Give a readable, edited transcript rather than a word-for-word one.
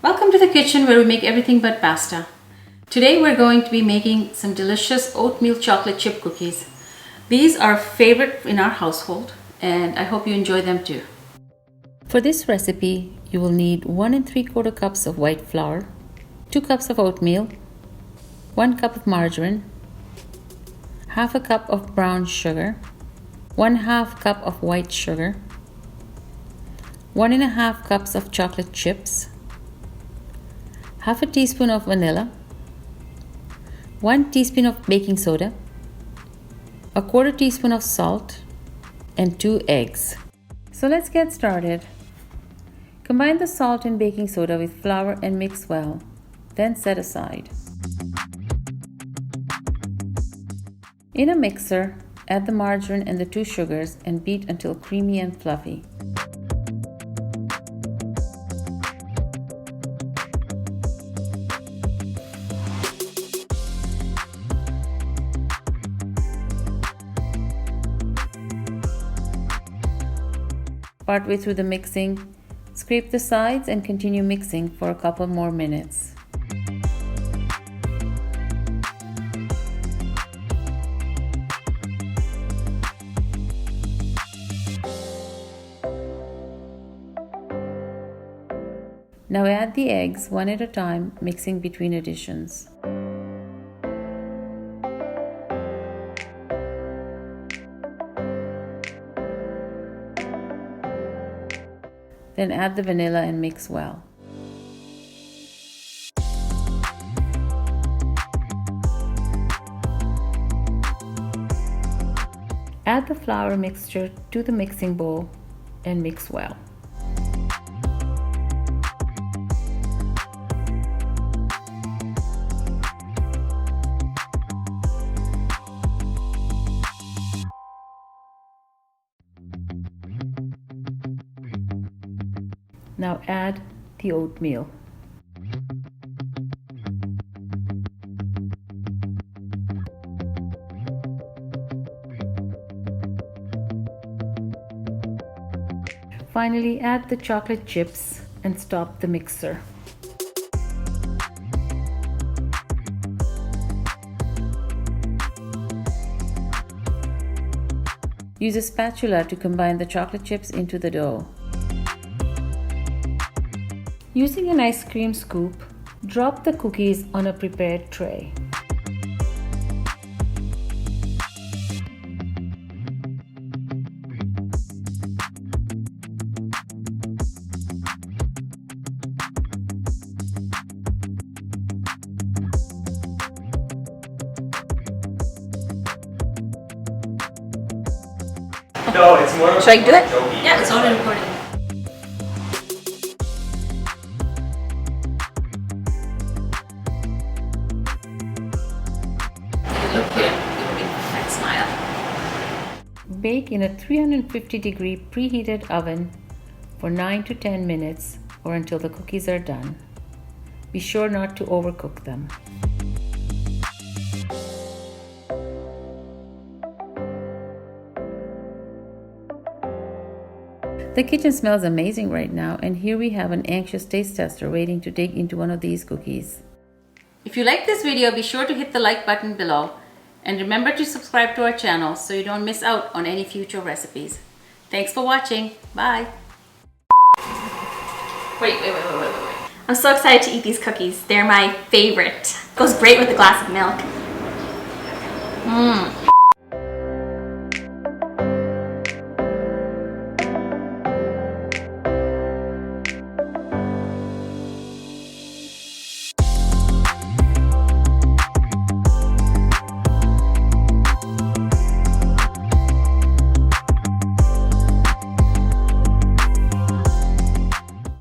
Welcome to the kitchen where we make everything but pasta. Today we're going to be making some delicious oatmeal chocolate chip cookies. These are favorite in our household and I hope you enjoy them too. For this recipe, you will need 1 3/4 cups of white flour, 2 cups of oatmeal, 1 cup of margarine, half a cup of brown sugar, 1/2 cup of white sugar, 1 1/2 cups of chocolate chips, half a teaspoon of vanilla, 1 teaspoon of baking soda, 1/4 teaspoon of salt, and 2 eggs. So let's get started. Combine the salt and baking soda with flour and mix well, then set aside. In a mixer, add the margarine and the 2 sugars and beat until creamy and fluffy. Partway through the mixing, scrape the sides and continue mixing for a couple more minutes. Now add the eggs one at a time, mixing between additions. Then add the vanilla and mix well. Add the flour mixture to the mixing bowl and mix well. Now add the oatmeal. Finally, add the chocolate chips and stop the mixer. Use a spatula to combine the chocolate chips into the dough. Using an ice cream scoop, drop the cookies on a prepared tray. No, it's more. Should I do it? Yeah, it's already recording. Look here, give a big fat smile. Bake in a 350-degree preheated oven for 9 to 10 minutes or until the cookies are done. Be sure not to overcook them. The kitchen smells amazing right now, and here we have an anxious taste tester waiting to dig into one of these cookies. If you like this video, be sure to hit the like button below and remember to subscribe to our channel so you don't miss out on any future recipes. Thanks for watching. Bye. Wait. I'm so excited to eat these cookies. They're my favorite. Goes great with a glass of milk.